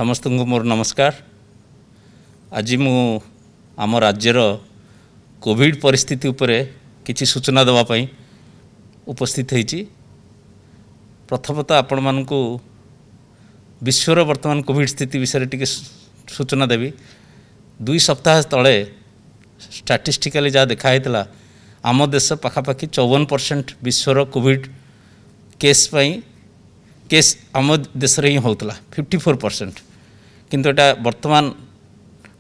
समस्त को मोर नमस्कार। आज मु आम राज्यर कोविड परिस्थिति उपरे किछि सूचना देवाई उपस्थित होइछि। प्रथमतः आपण मानकु विश्वर वर्तमान कोविड स्थिति विषय टिके सूचना देवी। 2 सप्ताह तले स्टैटिस्टिकली जहाँ देखाइला आम देश पाखापाखि 54% विश्वर कोविड केस आम देश रे ही होतला 54%, किंतु एटा वर्तमान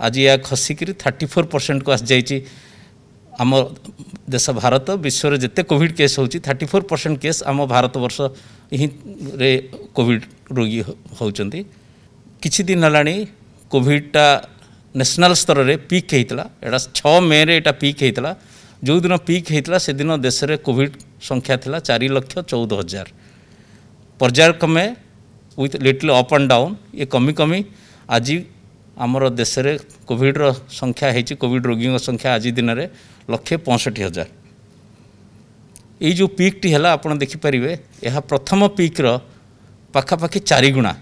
आज या खसिक 34% को आस जाइए। आम देश भारत विश्व जिते कोविड केस होची 34% केस आम भारत वर्ष ही रे कोविड रोगी होचंती। किछि दिन हलानी कोविडटा नेशनल स्तर रे पीक होता। एटा 6 मे रे एटा पीक होता। जो दिन पीक होता से दिन देश रे कोविड संख्या थिला 4,14,000। पर्यायक्रमे with little up and down ये कमी कमी आज आमर देश रे कोविड रो संख्या है। कोविड रोगी संख्या आज दिन में 1,65,000। ये जो पीक टी है आप देखिपारे यह प्रथम पीक रो पाखापाखि 4 गुणा।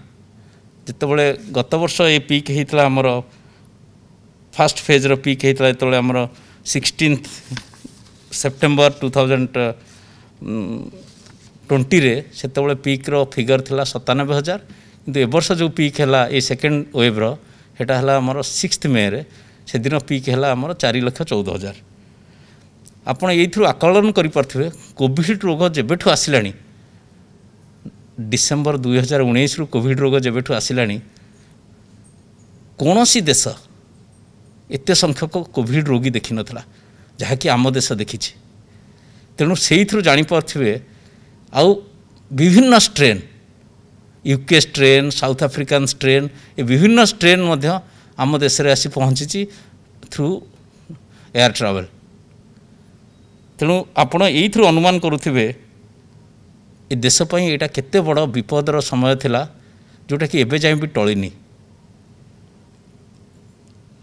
जितेबाला गत वर्ष ये पीक होता आमर फास्ट फेज रो पीक होता जो आमर 16 सेप्टेम्बर 2020 रे सेतबले पीक रो फिगर थिला 97,000। किंतु ए वर्ष जो पीक है ये सेकेंड वेव रो हेटा हला आमर 6 मे रे से दिन पीक है आमर 4,14,000। आपण एथु आकलन करि परथिबे कोविड रोग जेबेठु आसिलानी डिसेम्बर 2019 रु कोविड रोग जेबेठु आसिलानी कोनोसी देश एते संख्यक कोविड रोगी देखि नथला जहाँकि आम देश देखिछि। तेणु से जानी पार्थिबे आउ विभिन्न strain UK strain South African strain ये विभिन्न स्ट्रेन मध्य आम देश रे आसी पहुँची थ्रू एयर ट्रावेल। तेणु आपण एइथ्रु अनुमान करुथिबे ए देश पई एटा केते बड़ विपदर समय थिला जोटा कि एबे जाई भी टळिनी।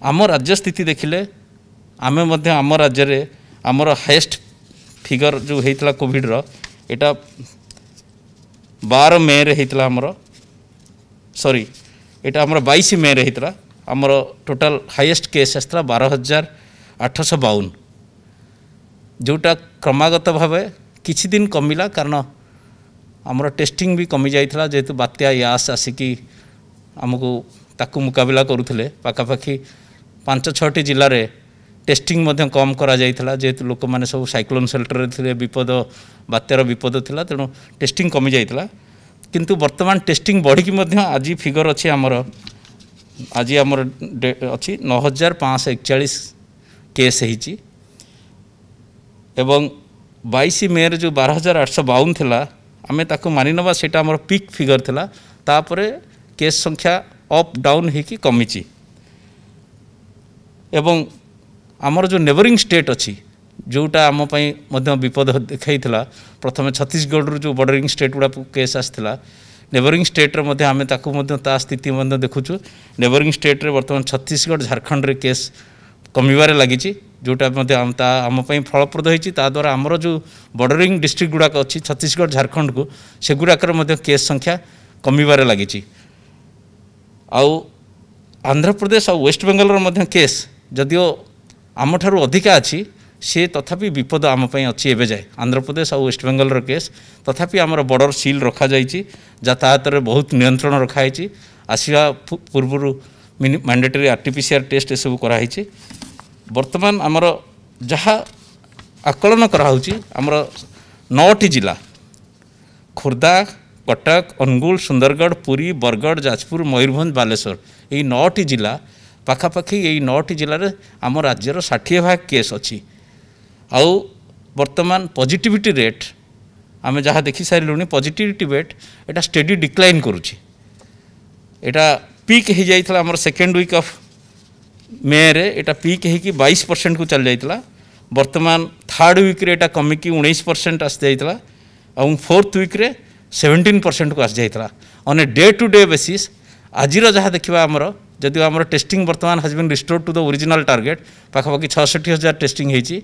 आम राज्य स्थिति देखिले आमे मध्य आम राज्य रे आमर हाईएस्ट फिगर जो होता कोविड रो एटा 12 मे रे होता आमर सॉरी एटा आमर 22 मे रे होता आमर टोटाल हाईएस्ट केस आसला 12,852 जोटा क्रमागत भाव किछि दिन कमिला कारण आमर टेस्टिंग भी कमी जाइथिला जेहेतु बात्या यास आसिकी आमको ताकू मुकाबला करुथिले। पाखापाखि 5-6टी जिले में टेस्टिंग मध्य कम करा जाइथिला जेहेतु लोक माने सब साइक्लोन शेल्टर रे थिले विपद बात्यार विपद थिला तेणु टेस्टिंग कमी जाइथिला। किंतु वर्तमान टेस्टिंग बढ़ी मध्य आज फिगर अच्छी आमर आज आमर अच्छी 9,541 केस होइछि एवं 22 मे रे जो 12,852 थिला आमे ताको मानि नबा सेटा आमर पीक फिगर थिला। तापरे केस संख्या अप डाउन होइकि कमिछि एवं आमर जो नेबरिंग स्टेट अच्छी जोटा आम मध्य विपद देखा प्रथम छत्तीसगढ़ जो बॉर्डरिंग स्टेट गुड़ा केस आसाला नेबरिंग स्टेट रे आम ता स्थिति देखुचु। नेबरिंग स्टेट रे वर्तमान छत्तीसगढ़ झारखंड रे केस कमिबारे लगी जोटा आम फलप्रद होती द्वारा आमर जो बॉर्डरिंग डिस्ट्रिक्ट गुड़ाक अच्छी छत्तीसगढ़ झारखंड को सेगुड़ाकर केस संख्या कमिबारे लगी। आउ आंध्र प्रदेश और वेस्ट बेंगल केस जदिओ आम ठारू अधिका अच्छी सी तथापि विपद आम अच्छी एवं जाए आंध्र प्रदेश और वेस्ट बेंगल केस तथापि आमर बॉर्डर सील रखा जाइए यातायात रे बहुत नियंत्रण रखाई आसवा पूर्व मैंडेटरी आरटीपीसीआर टेस्ट ये सब कराई। वर्तमान आमर जहाँ आकलन कराउची आमर 9टी जिला खोर्धा कटक अनुगुल सुंदरगढ़ पुरी बरगढ़ जाजपुर मयूरभंज बालेश्वर यही 9टी जिला पाखापाखि यही 9टी जिले में आम राज्यर 60% केस अच्छी। आउ वर्तमान पॉजिटिविटी रेट आम जहाँ देखि सारे पॉजिटिविटी रेट एटा स्टेडी डिक्लाइन करुछि। एटा पीक हो जाइथला आमर सेकेंड वीक ऑफ मे रे एटा पीक होकि 22% को चल जाइथला। वर्तमान थर्ड वीक रे एटा कमिकी 19% आस जाइथला और फोर्थ वीक रे 17% को आस जाइथला। On a day to day basis आजिर जहाँ देखा आमर जदि आमर टेस्टिंग वर्तमान has been restored to the original target पाखापाखि 66,000 टेस्टिंग होइछि।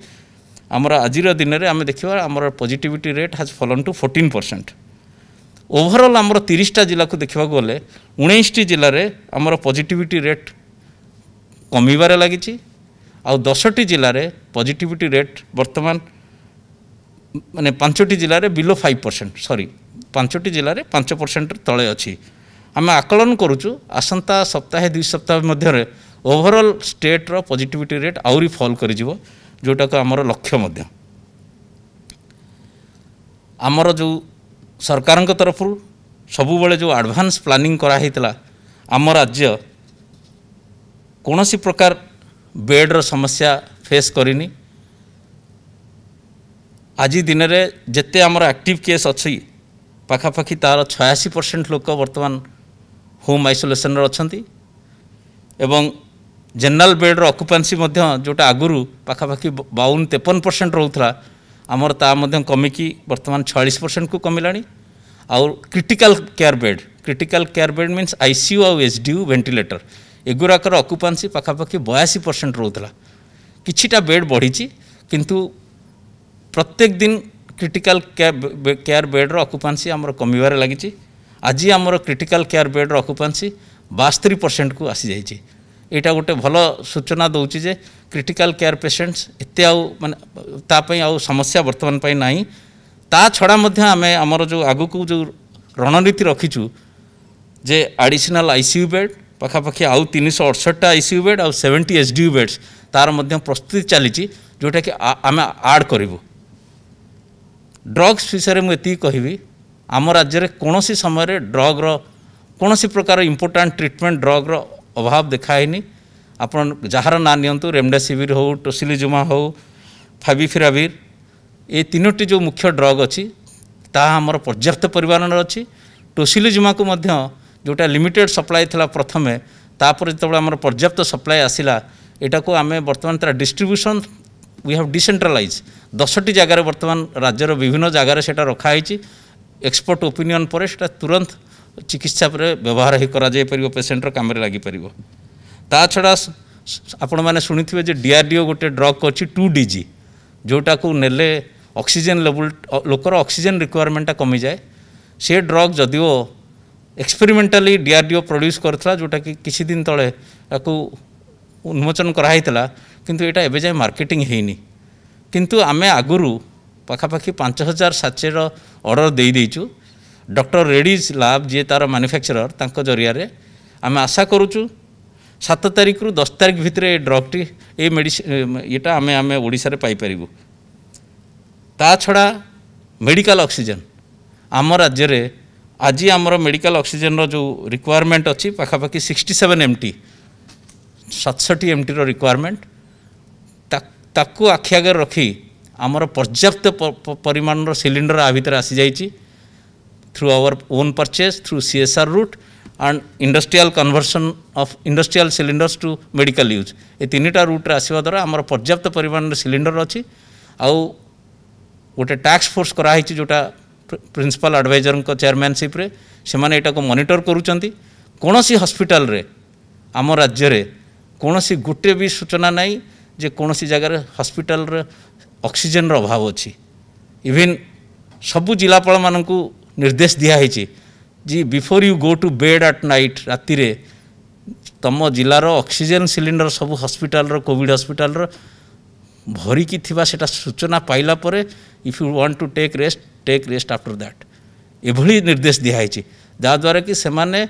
आमर आजिर दिन में आम देखा आमर positivity rate has fallen to 14%। Overall आमर 30टा जिला को देखा गले 19टी जिले में आमर पॉजिटिविटी रेट कमिबार लगी आ 10टी जिले में पॉजिटिविटी रेट वर्तमान माने 5टी जिले में बिलो 5% सॉरी 5टी जिले में 5% तले अच्छी आम आकलन करुचु आसंता सप्ताहे 2 सप्ताह मध्य ओवरऑल स्टेट रो पॉजिटिविटी रेट आउरी फॉल कर जोटा को आमर लक्ष्य मध्य आमर जो सरकार तरफ सबु बेले जो एडवांस प्लानिंग कराइला आम राज्य कौन सी प्रकार बेड रो समस्या फेस करनी आज दिन में जिते आमर एक्टिव केस अच्छी पाखापाखि तार 86% लोक वर्तमान होम आइसोलेशन अच्छा एवं जनरल बेड रो ऑक्युपेंसी जोटा आगुरी पाखापाखि 52-53% रोला आमर ता कमिकी वर्तमान 46% को कमिला आउ critical care bed means ICU आउ एचडीयू वेंटिलेटर एगुराकर ऑक्युपेंसी पाखापाखि 82% रोला किछिटा बेड बढ़ी किंतु प्रत्येक दिन क्रिटिकल केयर बेड रो ऑक्युपेंसी आमर कमिबार लगी आज आमर क्रिटिकल केयर बेड रो ऑक्युपेंसी 72% को आसी जाइए यहाँ गोटे भल सूचना दूची जे क्रिटिकल केयर पेशेंट्स एते आउ माने तापई आउ समस्या वर्तमान पाई नाही ता छड़ा मध्य आमे आमर जो आगु को जो रणनीति रखीचु जे एडिशनल आईसीयू बेड पाखापाखि आउ 368टा आईसीयू बेड आउ 70 एचडीयू बेड्स तार मध्य प्रस्तुति चली जोटा कि आमे ऐड करिवु ड्रग्स विषय में मुझे कहबी आम राज्य में कौन सी समय ड्रग रो कौन सी प्रकार इंपोर्टाट ट्रिटमेंट ड्रग रो अभाव देखाएनी आपन जार ना नियंतु रेमडेसिविर हो टोसिलिजुमा हो फाविपिराविर ये 3टी जो मुख्य ड्रग अच्छी ताहा आमर पर्याप्त परिमाण अच्छी टोसिलिजुमा को मध्य जोटा लिमिटेड सप्लाई थिला प्रथमे तापर जो आमर पर्याप्त सप्लाई आसिला एटा को आमे वर्तमान तार डिस्ट्रीब्यूशन वी हैव डिसेंट्रलाइज 10टी जगार वर्तमान राज्यर विभिन्न जगार सेटा रखाई एक्सपर्ट ओपिनियन पर सेटा तुरंत चिकित्सा पर व्यवहार ही करा जाय परिबो पेशेंटर काम लगी पारिबो ता छड़ा आपण माने सुनिथिबे जे डीआरडीओ गोटे ड्रग करछि 2DG जोटा को नेले ऑक्सीजन लेवल लोकर ऑक्सीजन रिक्वायरमेंटा कमी जाए से ड्रग जदिओ एक्सपेरिमेंटाली डीआरडीओ प्रोड्यूस करथला जोटा कि किछि दिन तळे ताकू उन्मोचन कराइतला किंतु एटा एबे जाय मार्केटिंग हेनी किंतु आमे आगुरु पाखापाखि 5000 साचेर ऑर्डर दे देइचु डॉक्टर रेडीज लैब जे तार मैन्युफैक्चरर तांको जरिया रे आमे आशा करूचु 7 तारिख रु 10 तारिख भितर ए ड्रगटी ए मेडिसिन एटा आमे आमे ओडिसा रे पाई परिबु ता छड़ा मेडिकल ऑक्सीजन आम राज्य रे आज आमर मेडिकल ऑक्सीजन रो जो रिक्वायरमेंट अच्छी पाखापाखि 67 MT 67 MT रो रिक्वायरमेंट ताकू आखि आगे रखी आमर पर्याप्त परिमाण रो सिलिंडर आ भितर आसी जाइछि through our own purchase through CSR route and industrial conversion of industrial cylinders to medical use ए 3टा रूट रे आसीबा द्वारा आमर पर्याप्त परिमाण रो सिलिंडर अच्छी आउ गोटे टास्क फोर्स कराई जोटा प्रिंसिपल एडवाइजर को चेयरमैनशिप रे से माने एटा को मॉनिटर करूचंती कौन सी हॉस्पिटल रे आम राज्य रे कौन सी गोटे भी सूचना नहीं जे कौन सी जगह हॉस्पिटल रे ऑक्सीजन रो अभाव अच्छी इवन सबु जिलापाल मानकू निर्देश दिया है जी before you go to bed at night राति रे तम जिलार ऑक्सीजन सिलिंडर सबु हॉस्पिटल रो कोविड हॉस्पिटल रो भरिकी थिबा सेटा सूचना पाइला परे if you want to take rest after that एभली निर्देश दिया है जहाँद्वारा कि सेमाने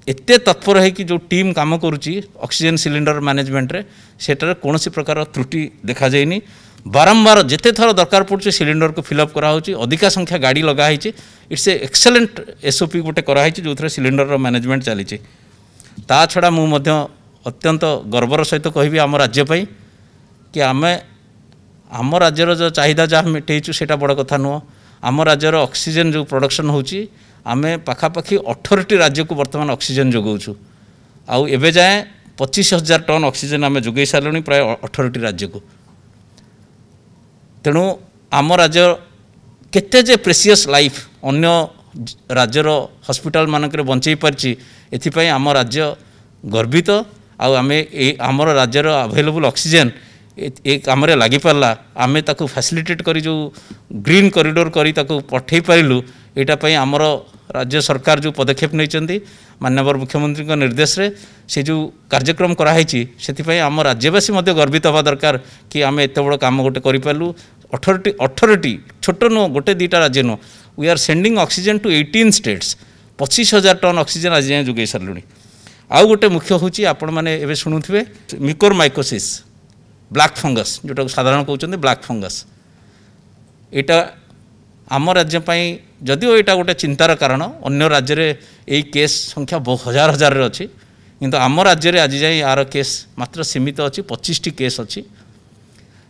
एते तत्पर है कि जो टीम काम करुच्ची ऑक्सीजन सिलिंडर मैनेजमेंट रे सेटार कौन सी प्रकार त्रुटि देखा जाइनी बारंबार जिते थर दरकार पड़े सिलिंडर को फिलअप कराई अधिका संख्या गाड़ी लगाई इट्स ए एक्सेलेंट SOP गोटे कराई जो थे सिलिंडर मैनेजमेंट चली ता छड़ा मुझे अत्यंत गर्वर सहित कहि आम राज्य कि आम राज्यर जो चाहिदा जहाँ मिटेचु सेटा बड़ कथा नुह आम राज्यर ऑक्सीजन जो प्रोडक्शन होची आमे पाखापाखि 18टी राज्य को वर्तमान ऑक्सीजन जोगाऊँ आउ एबे जाए 25,000 टन ऑक्सीजन आमे जोगाई सारे प्राय 18टी राज्य को तेणु आम राज्य केते जे प्रेसियस लाइफ अन्य राज्यर हॉस्पिटल मानक बंचई पार्ची एथिपाई आम राज्य गर्वित आमर राज्यर अवेलेबल ऑक्सीजन एक काम लगी पार्ला आमे ताकू फैसिलिटेट करी जो ग्रीन कॉरिडोर करी ताकू पठे पारिलु यहाँ आमर राज्य सरकार जो पदक्षेप नहीं माननीय मुख्यमंत्री निर्देश रे से जो कार्यक्रम कराई से आम राज्यवासी गर्वित हवा दरकार कि आम एत बड़ कम गोटे करूँ। 18टी छोट नुह गोटे दुईटा राज्य नुह we are sending oxygen to 18 states 25,000 ton oxygen आज जाए जोगे सारे। आउ गोटे मुख्य हूँ आपण मैंने शुणुवे मिकोरमाइकोसिस ब्लैक फंगस जोटा साधारण कहते ब्लैक फंगस यहाँ आम राज्य जदिओ यहाँ गोटे चिंतार कारण अन्य राज्य में यही केस संख्या हजार हजार अच्छी किंतु आम राज्य में आज जाए यार केस मात्र सीमित अच्छी 25टी केस अच्छी।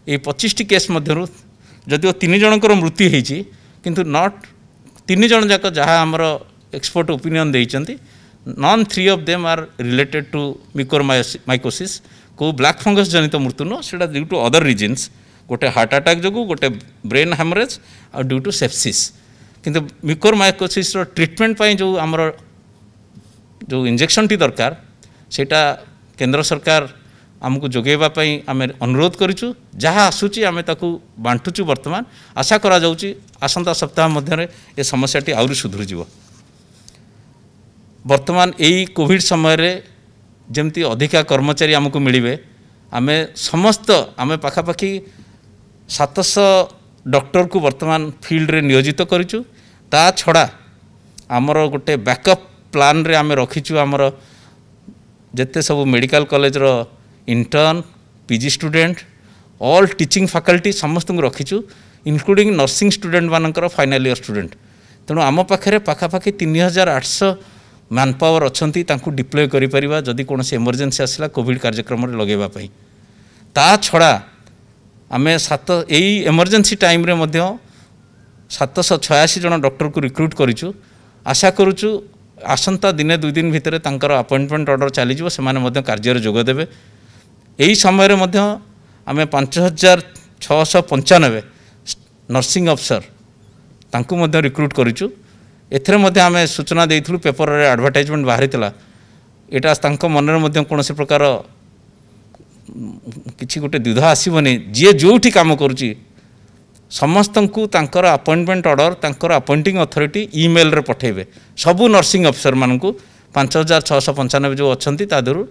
ये 25टी केस मध्य जदिओ 3 जनकर मृत्यु होती किंतु नॉट 3 जन जाक जहाँ आमर एक्सपर्ट ओपिनियन देइचंती none 3 of them are related to mucormycosis को ब्लैक फंगस जनित मृत्यु नुह से ड्यू टू अदर रीजन्स गोटे हार्ट अटैक जो गोटे ब्रेन हैमरेज और ड्यू टू सेप्सिस किंतु मिकोरमाइकोसिस ट्रीटमेंट जो आमर जो इंजेक्शन टी दरकार सेटा केंद्र सरकार आमको जोगेवाई आम अनुरोध करूँ जहाँ आसूची आम ताकू बांटुचु। वर्तमान आशा करा जाउची आसंता सप्ताह मध्य ये समस्याटी आउरी सुधुरी जीव। वर्तमान यही कोविड समय रे जमती अधिका कर्मचारी आमको मिलिबे आमे समस्त आमे पाखापाखि 700 डॉक्टर को वर्तमान फील्ड रे नियोजित करिचु। ता छड़ा आमर गोटे बैकअप प्लान रे आमे रखिचु आमर जेते सब मेडिकल कॉलेज रो intern PG student all teaching faculty समस्त को रखिचु इंक्लूडिंग नर्सिंग स्टूडेंट मानकर फाइनल ईयर स्टूडेंट। तेणु आम पाखे पाखापाखि 3800 मैन पावर अच्छी डिप्लॉय करिपरिबा जदि कौन इमरजेंसी आसला कोविड कार्यक्रम लगेवाई। ता छड़ा आमे यही इमरजेंसी टाइम रे मध्य 786 जन डॉक्टर को रिक्रुट करिचु। आशा करुचु आसंता दिने 2 दिन भितर तांकर अपॉइंटमेंट ऑर्डर चलीजो से कार्य जोग देवे। यही समय रे मध्य आमे 5695 नर्सिंग अफसर तांको मध्य रिक्रुट करिचु। एथरे मध्य आमे सूचना देइथलु पेपर रे एडवर्टाइजमेंट बाहरी थिला एटा तांको मन रे मध्य कोनोसी प्रकार किछि गोटे द्विधा आसीबनी जे जोठी काम करूची समस्त को तांकर अपॉइंटमेंट ऑर्डर तांकर अपॉइंटिंग अथॉरिटी ईमेल रे पठेबे सबु नर्सिंग अफसर मानकू 5695 जो अछंती तादरु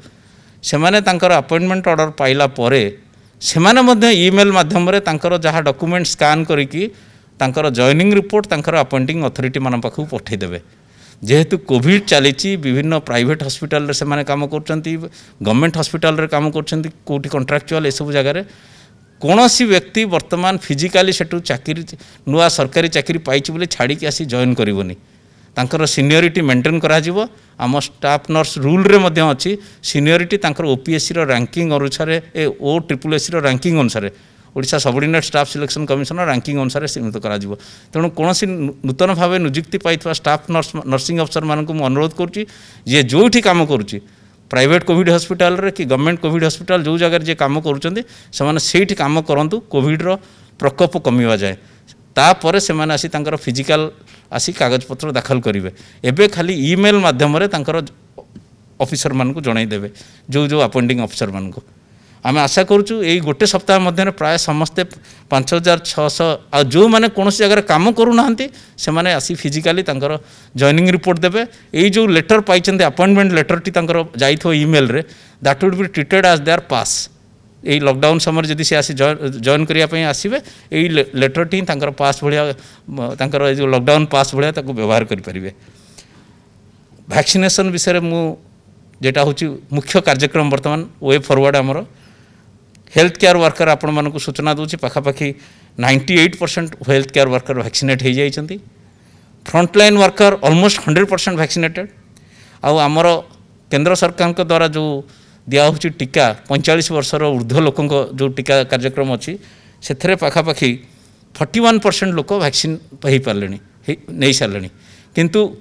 से माने तांकर अपॉइंटमेंट ऑर्डर पाइला परे से माने मध्य ईमेल माध्यम रे तांकर जहाँ डॉक्यूमेंट स्कान करिकी तांकर जॉइनिंग रिपोर्ट तांकर अपॉइंटिंग अथॉरिटी मान पाखु पठे देबे। जेहेतु कोविड चली विभिन्न प्राइवेट हॉस्पिटल रे से माने काम करचंती गवर्नमेंट हॉस्पिटल रे काम करचंती कोठी कॉन्ट्रैक्चुअल ए सब जगह रे कौनसी व्यक्ति वर्तमान फिजिकाली सेटू चाकरी नुआ सरकारी चाकरी पाइछि बोले छाड़ी के आसी जॉइन करिवनी तांकर सीनियरिटी मेंटेन करा जिवो। आम स्टाफ नर्स रूल रे मध्य अछि सीनियरिटी तांकर ओपीएससी रो रैंकिंग अनुसार OSSC रो रैंकिंग अनुसार Odisha subordinate staff selection commission ranking अनुसार सीमित करा जिवो। तेणु कौनसी नूतन भाव नियुक्ति पाइथवा स्टाफ नर्सिंग अफसर मानक अनुरोध करुच्ची जे जोठी काम करुच्ची प्राइवेट कोविड हॉस्पिटल रे कि गवर्नमेंट कोविड हॉस्पिटल जो जगह जे काम करुचंदी सेमाने सेठी काम करंतु कोविड रो प्रकोप कमिवा जाए तापर से माने आसी तांकर फिजिकल आसी कागज पत्र दाखल करिवे। एबे खाली ईमेल माध्यम रे तांकर ऑफिसर मानक जणाई देबे जो जो अपॉइंटिंग ऑफिसर मानक। आम आशा करुचु यही गोटे सप्ताह मध्य प्राय समस्ते 5600 आ जो मैंने कौन जगह काम करूना से माने आसी फिजिकाली तांकर जॉइनिंग रिपोर्ट देबे। यही जो लेटर पाई अपॉइंटमेंट लेटर टी तांकर जाइथो ईमेल रे that would be treated as their pass. यही लॉकडाउन समय जदि से आसी जॉइन करने आसबे यही लेटर टी तांकर पास भाया तांकर जो लॉकडाउन पास भाया ताको व्यवहार करें। वैक्सीनेशन विषय मु जेटा होची मुख्य कार्यक्रम वर्तमान वे फॉरवर्ड आमर हेल्थ केयर वर्कर आपण मानक सूचना दूची पाखापाखि 98% हेल्थ केयर वर्कर वैक्सीनेट हो जाइछंती। Frontline worker almost 100% vaccinated. आमर केंद्र सरकार के द्वारा जो दिया होची टीका 45 वर्षर ऊर्ध्व लोकों जो टीका कार्यक्रम अच्छी से पाखापाखि 41% लोक वैक्सीन पाई पारे नहीं सारे किंतु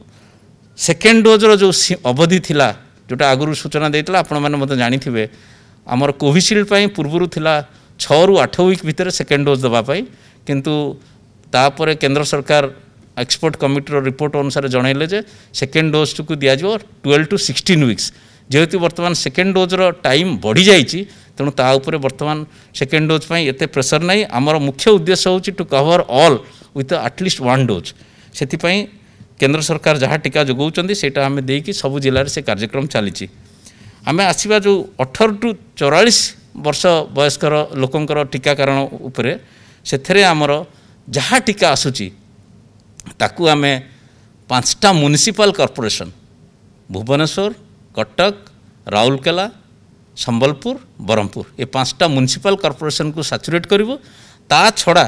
सेकेंड डोज रो जो अवधि थिला जोटा आगुरी सूचना देता आपण मैंने जानी थे आमर कोविशील्ड पूर्वर थिला 6 ରୁ 8 वीक भितर सेकेंड डोज दवापाई किंतु तापर केंद्र सरकार एक्सपर्ट कमिटी रिपोर्ट अनुसार जनइले जे सेकेंड डोज को दिया 12 to 16 वीक्स। जेहेतु वर्तमान सेकेंड डोज रो टाइम बढ़ी जाइए तेणु ता उपरे वर्तमान सेकेंड डोज एते प्रेसर नहीं। आमर मुख्य उद्देश्य होची to cover all with at least 1 dose. से केंद्र सरकार जहाँ टीका जोगाउछन्ती सेटा आमे देकी सब जिले में से कार्यक्रम चली आम आसवा जो 18 टू 44 वर्ष वयस्कर लोकंकर टीकाकरण उपरे से आमर जहाँ टीका आसूची ताकू आमे 5टा म्युनिसिपल कॉर्पोरेशन भुवनेश्वर कटक राउरकेला संबलपुर बरहमपुर ये 5टा म्युनिसिपल कॉर्पोरेशन को सैचुरेट करिवो ता छड़ा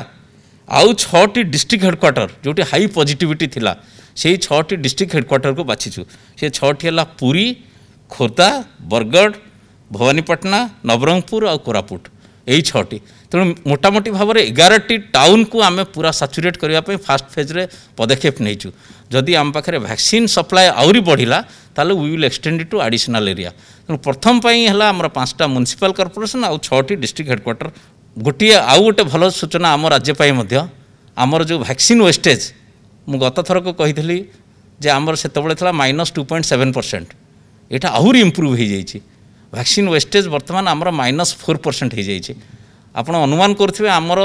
आउ 6टी डिस्ट्रिक्ट हेडक्वार्टर जोटी हाई पॉजिटिविटी थिला से 6टी डिस्ट्रिक्ट हेडक्वार्टर को बाछीचु से 6टी हला पुरी खोर्धा बरगढ़ भवानीपाटना नवरंगपुर और कोरापुट यही 6टी तेणु मोटामोटी भाव में 11टी टाउन को आम पूरा सैचुरेट करने फास्ट फेज रे पदक्षेप नहीं जदि आम पाखे वैक्सीन सप्लाय आहरी बढ़ला ताले we will extend it to additional area तेणु प्रथम है आमर 5टा म्युनिसिपल कॉर्पोरेशन आउ 6टी डिस्ट्रिक्ट हेडक्वार्टर गोटे आउ गोटे भल सूचना आम राज्य आमर जो वैक्सीन वेस्टेज मु गत थर को कही जे आमर से -2.7% यहाँ आहरी इम्प्रूव हो जाइए वैक्सीन वेस्टेज बर्तमान आमर -4% हो जाइए आपण अनुमान करुवे आमर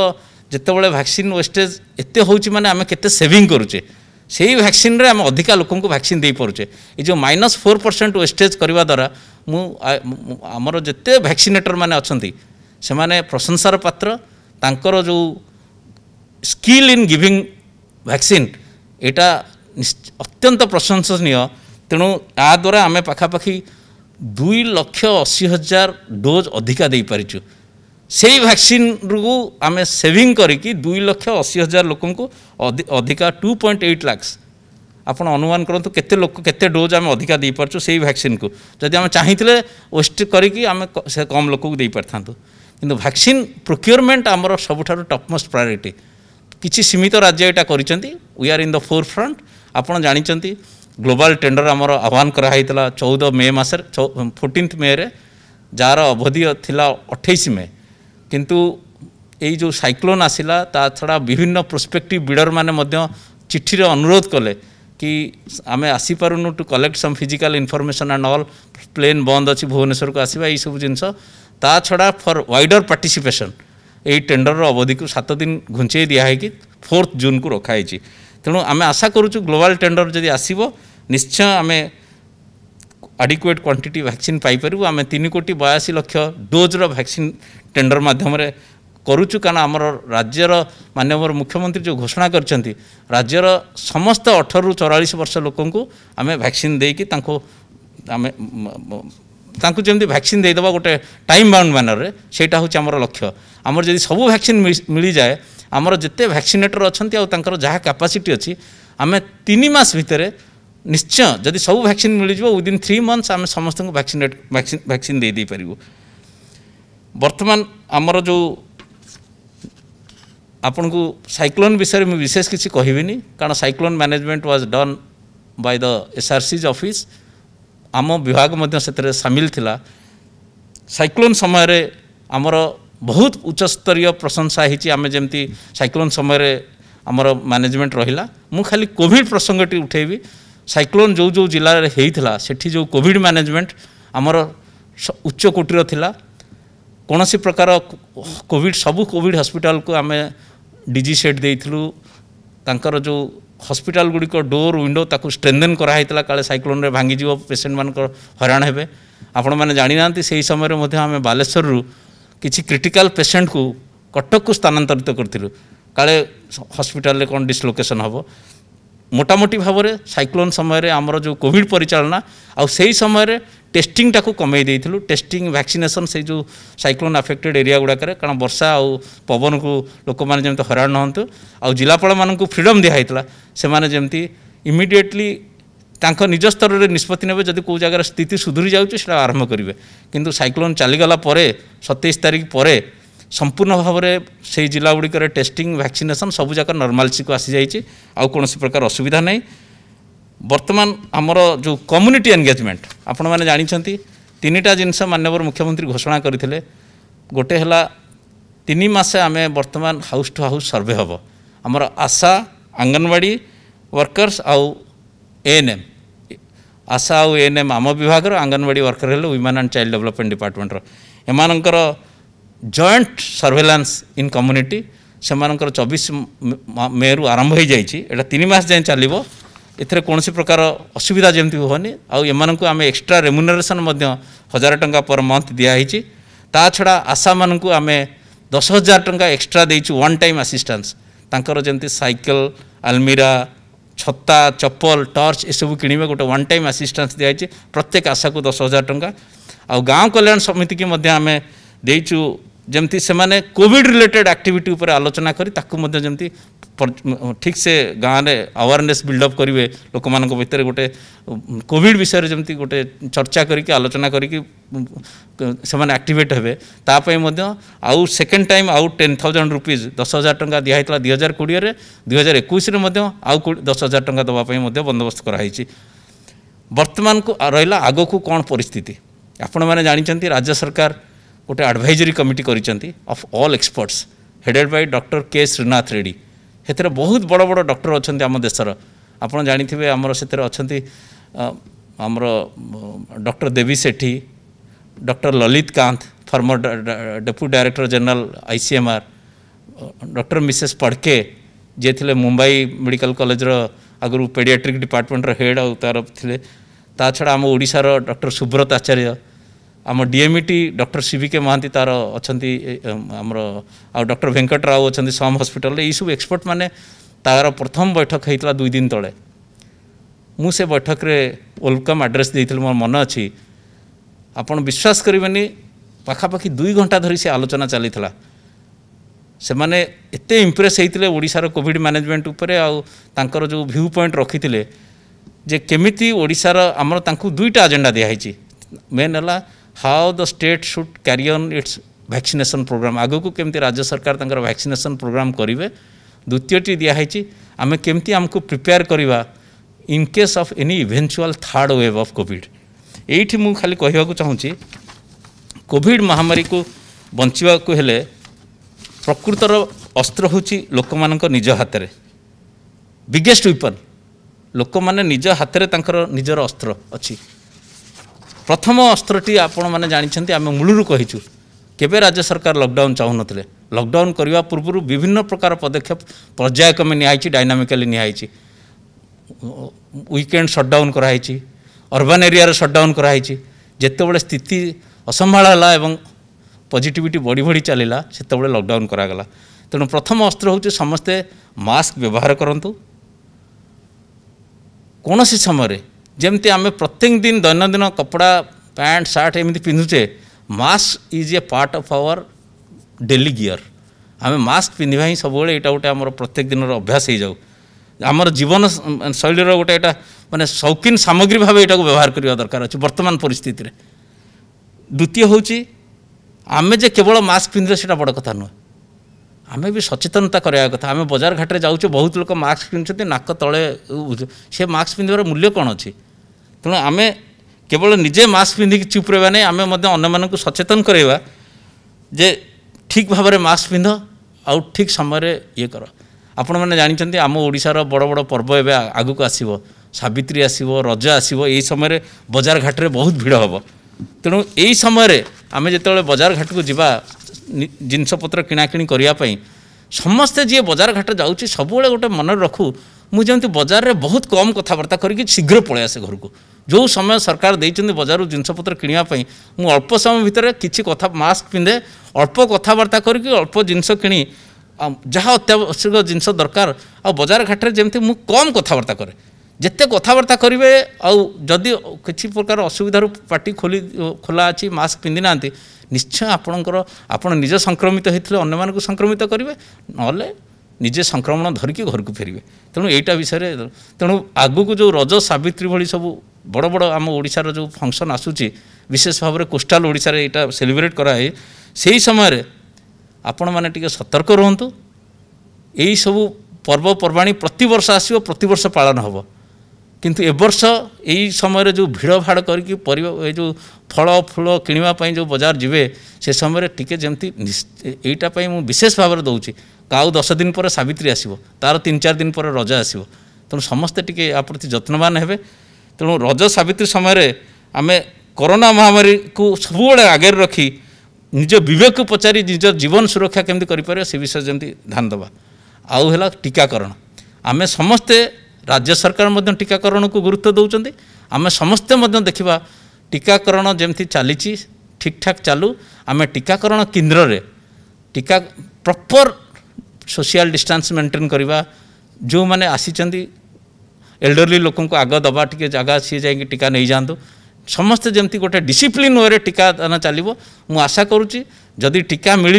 जितेबाला वैक्सीन वेस्टेज एत हो माने आम केते सेविंग करुचे से ही वैक्सीन रे आम अधिका लोक वैक्सीन दे पारुचे ये जो -4% वेस्टेज करने द्वारा आमर जिते वैक्सीनेटर माने अच्छी से माने प्रशंसार पात्र तांकर जो स्किल इन गिविंग वैक्सीन एटा अत्यंत प्रशंसनीय तेणु या द्वारा आम पाखापाखि 2,80,000 डोज अधिका दे पारिचु से वैक्सीन रु आम सेविंग करिकी 2,80,000 लोक अधिका 2.8 लाख आपण अनुमान करंतु केते लोक केते डोज आम अधिका दे पारछु से वैक्सीन को जदि आम चाहिए वेस्ट करिकी आम से कम लोक को दे पारथांतु किंतु वैक्सीन प्रोक्योरमेंट आमर सबुठारु टॉपमोस्ट प्रायोरिटी किछि सीमित राज्य एटा करिसेंती we are in the forefront आपण जानिचंती ग्लोबल टेंडर आमर आह्वान कराइला 14 मे मासर 14 मे रे जार अवधि थिला 28 मे किंतु यही जो साइक्लोन आसिला ता छड़ा विभिन्न प्रोस्पेक्टिव बिडर माने मध्य चिट्ठी रे अनुरोध कले कि आमे आसी पारुनु to collect some physical information and all plane बंद अच्छी भुवनेश्वर को आसवा यही सब जिनस ता छड़ा फॉर वाइडर पार्टिसिपेशन यही टेंडर अवधि को 7 दिन घुंचे दिखाई 4 जून को रखाई तेणु आम आशा करूँ ग्लोबल टेंडर जदि आसब निश्चय आम एडिक्वेट क्वांटिटी वैक्सीन पाइपर आम 3,82,00,000 डोज्र वैक्सीन टेंडर माध्यम करुचु कारण आमर राज्यर माननीय मुख्यमंत्री जो घोषणा करछंती राज्यर समस्त 18 ରୁ 44 वर्ष लोक आम वैक्सीन देकी तांको जमी वैक्सीन देदेबा गोटे टाइम बाउंड मैनर सेटा हूँ आमर लक्ष्य आमर जदि सबू वैक्सीन मिल जाए आमर जिते वैक्सीनेटर अच्छा जहाँ कैपेसिटी अच्छी आम 3 मास भितर निश्चय जदि सब वैक्सीन मिल जाए विदिन 3 मंथ्स आम समस्त वैक्सीन दे दे पारिबु वर्तमान आमर जो आपन को साइक्लोन विषय में विशेष किसी कहबिनी कारण cyclone management was done by the SRCs office आम विभाग मध्य से सामिल थिला साइक्लोन समय रे आमर बहुत उच्चस्तरीय प्रशंसा होती आम जमती साइक्लोन समय आमर मैनेजमेंट रहिला मु खाली कोविड प्रसंगटी उठेबी साइक्लोन जो जो जिले में होता सेठी जो कोविड मैनेजमेंट आमर उच्च कोटीर थिला कौन सी प्रकार कोविड सबू कोविड हॉस्पिटल को आम डीजी सेट देइथिलु तांकर जो हॉस्पिटल गुड़िक डोर विंडो ताकू स्ट्रेंथन कराइला काले साइक्लोन रे भांगी जीव पेशेंट मान हैरान हेबे आपण मैंने जानी नांती सेही समय मध्ये आम बालेश्वर रु किछि क्रिटिकल पेशेंट को कटक को स्थानांतरित करथिलु काले हॉस्पिटल रे कोन डिसलोकेशन हबो मोटामोटी भाव में साइक्लोन समय आमर जो कोविड परिचालना आउ से समय टेस्टिंग टाको कमे देइथिलु टेस्टिंग वैक्सीनेशन से जो साइक्लोन अफेक्टेड एरिया गुड़ाक कारण वर्षा आउ पवन को लोक मैंने जमी हैरान नहतु आउ जिलापाल मानू फ्रीडम दिखाई से माने जमती इमिडिएटली तांको निज स्तर में निष्पत्ति ने जब कौ जगह स्थिति सुधुरी जाऊँ आरंभ करेंगे किंतु साइक्लोन चलीगला 27 तारीख पर संपूर्ण भाव में से जिला गुड़िक टेस्टिंग वैक्सीनेशन सबू जाक नॉर्मालिटी को आसी जाइए आउ कौन प्रकार असुविधा नहीं वर्तमान आमर जो कम्युनिटी एंगेजमेंट आपण मैंने जानी 3टा जिनस माननीय मुख्यमंत्री घोषणा करते गोटे है 3 मास आम बर्तमान हाउस टू हाउस सर्वे हम आमर आशा आंगनवाड़ी वर्कर्स आउ एएनएम आशा आउ एएनएम आम विभाग आंगनवाड़ी वर्कर है women and child development department एमानकर जॉइंट सर्वेलांस इन कम्युनिटी से 24 मे रु आरंभ हो जाइए 3 मास जाए चलो एथिरे कौन प्रकार असुविधा जमी होनी आमको आम एक्सट्रा रेम्यूनरेशन 1000 टंका पर मंथ दिखाई ता छड़ा आशा मानक आम 10,000 टंका एक्सट्रा देचु वन टाइम असिस्टेंस तांकर जमती साइकिल अलमीरा छत्ता चप्पल टॉर्च ये सब किणवे गोटे वन टाइम असिस्टेंस दिखाई प्रत्येक आशा को 10,000 टंका आ गाँव कल्याण समिति की आम देचु जमती से माने कोविड रिलेटेड एक्टिविटी उपर आलोचना करी ताकू जमती ठीक से गाँव में अवेयरनेस बिल्डअप करेंगे लोक मान भितर गोटे कोविड विषय जमती गोटे चर्चा करके आलोचना करके एक्टिवेट हे तापाई आउ सेकेंड टाइम आउ 10,000 रुपीज 10,000 टंका दिखाई 2020 2021 आउ 10,000 टंका दवापाई बंदोबस्त कराई बर्तमान को रहा आग को कौन परिस्थिति आपण मैंने जानते राज्य सरकार गोटे एडवाइजरी कमिटी करिसेंती of all experts headed by doctor K Srinath Reddy हेतरे बहुत बड़ बड़ डॉक्टर अच्छा आम देशर आपड़ जानी आमर से अच्छा आमर doctor Devi Sethi doctor Lalit Kant former deputy director general ICMR doctor Mrs Padke जे थे मुंबई मेडिकल कॉलेज आगु पेडियाट्रिक डिपार्टमेंट हेड आ तार थे ता छड़ा आम ओडिशार डॉक्टर सुब्रत आचार्य आम DMET डॉक्टर CVK महांती तार अच्छा आमर आ डॉक्टर वेंकट राव अच्छा सम हॉस्पिटल ये सब एक्सपर्ट माने तार प्रथम बैठक होता 2 दिन तले मुझे बैठक रे वेलकम एड्रेस देते मोर मन अच्छी आपन विश्वास करेंगे पाखापाखि 2 घंटा धरी से आलोचना चली से माने एते इम्प्रेस होते ओडिशार कोविड मैनेजमेंट उपरे आंकर जो व्यू पॉइंट रखी थे जे केमिति ओडिशार आमर तांकु 2टा एजेंडा दिखाई मेन है how the state should carry on its vaccination programme आगो को केमती राज्य सरकार तांकर वैक्सीनेशन प्रोग्राम करेंगे द्वितीयटी दिखाई आम केमती आमको प्रिपेयर करवा in case of any eventual third wave of Covid ये मुझे खाली कहवाक चाहूँगी कोविड महामारी को बंचा हेले प्रकृतर अस्त्र हूँ लोक मान निज हाथ में बिगेस्ट वेपन लोक मैंने निज हाथ में निजर अस्त्र अच्छी प्रथम अस्त्रटी आपण मैंने जानते आम मूलरू कहीचु केबे राज्य सरकार लॉकडाउन चाहू नथिले लॉकडाउन करने पूर्व विभिन्न प्रकार पदक्षेप पर्यायक्रमे निहाई डायनामिकली निहाई वीकेंड शटडाउन कराई अर्बन एरिया शटडाउन कराई जिते बड़े स्थिति असंभाला एवं पॉजिटिविटी बढ़ी बढ़ी चलला से लॉकडाउन करागला तेणु प्रथम अस्त्र हूँ समस्ते मास्क व्यवहार करंतु कौन सी समय जमती आम प्रत्येक दिन दैनंदिन कपड़ा पैंट सार्ट एमती पिंधुचे mask is a part of our daily gear आम मास्क पिंधा ही सब यहाँ गोटे आम प्रत्येक दिन अभ्यास हो जाऊ आमर जीवन शैली गोटे यहाँ माने शौकीन सामग्री भाव यहाँ व्यवहार करने दरकार अच्छे वर्तमान परिस्थिति रे द्वितीय हूँ आमे जे केवल मास्क पिंधे से बड़ कथा नुह आमे भी सचेतनता कराया कथा आमे बाजार घाटे जाऊँ बहुत लोग मास्क पिंधुते नाक तले से मास्क पिंधार मूल्य कौन अच्छी तेणु आमे केवल निजे मास्क पिंधिक चुप रहा नहीं आमे अन्य सचेतन करवा जे ठीक भाव में मास्क पिंध आउ ठीक समय ये कर आपण मैंने जानते आम ओडिशार बड़ बड़ पर्व एवं आगू को आसो सावित्री आसो रज आसो यही समय बाजार घाटे बहुत भिड़ हम तेणु यही समय आम जो बाजार घाट को जावा जिनपतर किणाकिणी करने समस्ते जी बाजार घाट जाऊँगी सब गोटे मन रखू मुझे बाजार में बहुत कम कथबार्ता करके शीघ्र पलि आसे घर को जो समय सरकार देते बाजार जिनपतर किणापी मुझे अल्प समय भितर किसी कथा मास्क पिंधे अल्प कथबार्ता करके अल्प जिनस किणी जहाँ अत्यावश्यक जिनस दरकार आ बाजार घाट में जमी मुझे कम कथबार्ता करे जिते कथबार्ता करेंगे आदि किसी प्रकार असुविधार पार्टी खोला अच्छी मास्क पिंधि ना निश्चय आपणकर आपण निज संक्रमित होते अन्य मानक संक्रमित करेंगे ना निजे संक्रमण धरिकी घर को फेरवे तेणु यहीटा विषय तेणु आगू को जो रज सावित्री भली सब बड़ बड़ आम ओडिशार जो फंक्शन आसूची विशेष भाव में कोस्टाल ओडिशा रे एटा सेलिब्रेट कराए से समय आपण मैंने टिके सतर्क रुहतु यही सब पर्वपर्वाणी प्रति वर्ष आसो प्रति वर्ष पालन हम किंतु ए वर्ष यही समय जो भिड़ भाड़ करके परिवा जो फल फूल किणवाई जो बाजार जीवे से समय टिके जमती यहीटा मुझे विशेष भाव में दौची काउ 10 दिन पर सावित्री आसो तार 3-4 दिन पर रज आसो तेणु समस्ते टिके या प्रति जत्नवान हेबे तेणु रज सावित्री समय आम कोरोना महामारी को सब आगे रखी निज विवेक को पचारि निज जीवन सुरक्षा केमती करें से विषय जमी ध्यान देवा आउ है टीकाकरण आम समस्ते राज्य सरकार मध्य टीकाकरण को गुरुत्व दौरान आम समस्ते देखा टीकाकरण जमती चली ठीक ठाक चालू आम टीकाकरण केन्द्र रे टीका प्रॉपर सोशल डिस्टेंस मेंटेन करवा जो मैंने आसी एल्डरली लोक आग दबा टी जगह सी जा टीका नहीं जातु समस्ते जमती गोटे डिसिप्लिन वे टीकादान चलो मु आशा करुँची जदि टीका मिल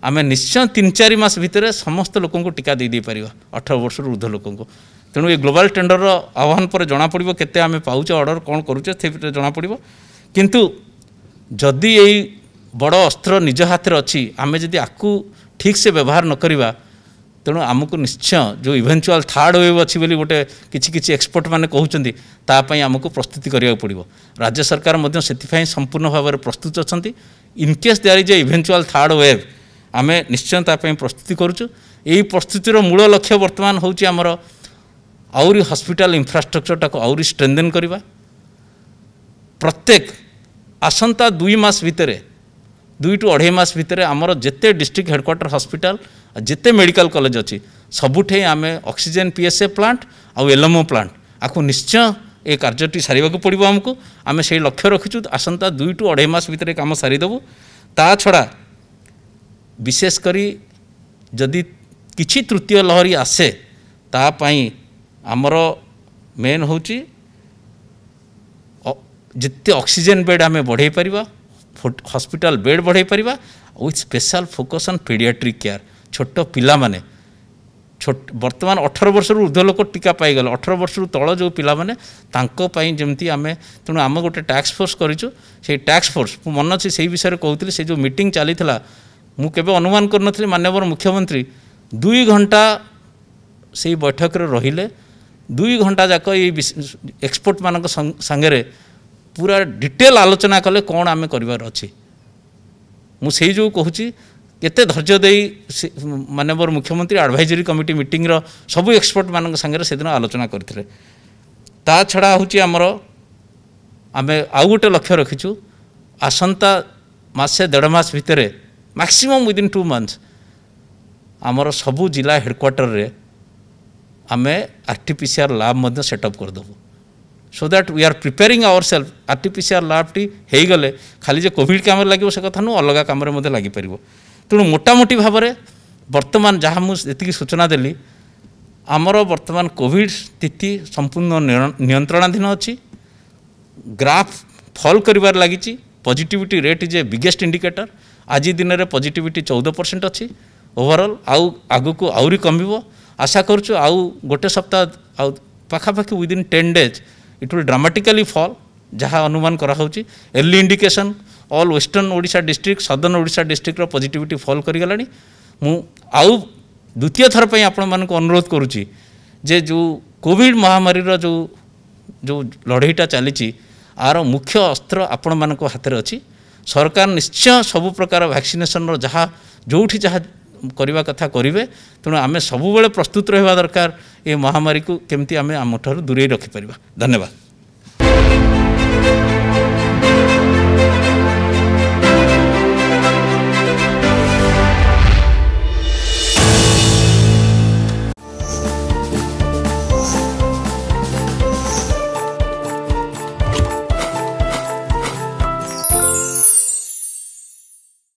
आम निश्चय 3-4 मास भितर समस्त लोक टीका दे पार 18 वर्ष ऊर्ध्व लोक तेणु ये ग्लोबल टेंडर आह्वान पर जना पड़ो केते आम पाचे ऑर्डर कौन करुचे से जना पड़ो किंतु जदि यही बड़ अस्त्र निज हाथ में अच्छी आम जदि आपको ठीक से व्यवहार न करवा तेणु आमको निश्चय जो इवेंचुअल थर्ड वेव अच्छी बोली गोटे किसी एक्सपर्ट मैंने कहते तापाई आमको प्रस्तुति करिया पड़ो राज्य सरकार से संपूर्ण भाव में प्रस्तुत अच्छा in case there is a eventual third wave आम निश्चय तापाई प्रस्तुति करुचु यही प्रस्तुतिर मूल लक्ष्य बर्तमान होची आमर आउरी हॉस्पिटल इंफ्रास्ट्रक्चर टाको आउरी स्ट्रेंथन करवा प्रत्येक आसंता 2 मास भितर 2 to 2.5 मास भितर आमर जिते डिस्ट्रिक्ट हेडक्वार्टर हॉस्पिटल जिते मेडिकल कॉलेज अच्छी सबुठे आम ऑक्सीजन पीएसए प्लांट आउ एलएमओ प्लांट आपको निश्चय ये कार्यटी सारे पड़ो आमको आम से लक्ष्य रखीचु आसंता 2 to 2.5 मास भितर काम सारीदेवु ता छड़ा विशेषकर जदि किछि तृतीय लहरी आसे तापाई आमर मेन होची जिते ऑक्सीजन बेड आम बढ़े पारिबा हॉस्पिटल बेड बढ़े Paribas with special focus on paediatric care छोट पिला माने बर्तमान 18 वर्ष ऊर्ध्व लोक टीका पाईगले 18 वर्ष तल जो पिला माने तांको पाई जमती आमे तेणु आम गोटे टास्क फोर्स करिचु से टास्क फोर्स मन अच्छे से विषय कहूली से जो मीटिंग चली मु केबे अनुमान करनथली माननीय मुख्यमंत्री 2 घंटा से बैठक रे रहिले 2 घंटा जाक ये एक्सपर्ट मानक संगे पूरा डिटेल आलोचना कले कौन आम कर अच्छी मुझे जो कहूँ केते धैर्य दे माननीय मुख्यमंत्री एडवाइजरी कमिटी मीटिंग रो सबू एक्सपर्ट मान संगे से दिन आलोचना करते ता छड़ा हूँ आमर आम आउ गोटे लक्ष्य रखीचु आसंता मासे 1.5 मास भितर मैक्सिमम विदिन 2 मंथ्स आमर सबू जिला हेडक्वार्टर रे आम आरटीपीसीआर लैब सेटअप करदेबू so that we are preparing our self RTPCR lab टी हो गले खाली जे कोविड काम लगे से कथा नु अलग काम लगिपर तेणु मोटामोटी भाव में बर्तमान जहाँ मुझे सूचना देली आमर बर्तमान कोविड स्थिति संपूर्ण नियंत्रणाधीन अच्छी ग्राफ फॉल करिवार लगी positivity rate is a biggest indicator आज दिन में पॉजिटिविटी 14% अच्छी ओवरऑल आगु को आउरी कमिबो आशा करूँ आउ गोटे सप्ताह पाखापाखि within 10 days it will dramatically fall जहाँ अनुमान कराऊँगी early indication all western Odisha district southern Odisha district positivity fall करिगलानी मु आउ द्वितीय थर पर आपण मानक अनुरोध करुच्ची जे जो कोविड महामारी जो जो लड़ईटा चली आर मुख्य अस्त्र आपण मानक हाथ में अच्छी सरकार निश्चय सबु प्रकार वैक्सीनेशन जहाँ जोठी जहाँ करवा कथा करेंगे तेणु आम सबुबले प्रस्तुत रहा दरकार ये महामारी को केमती आम ठार दूरे रखिपर। धन्यवाद।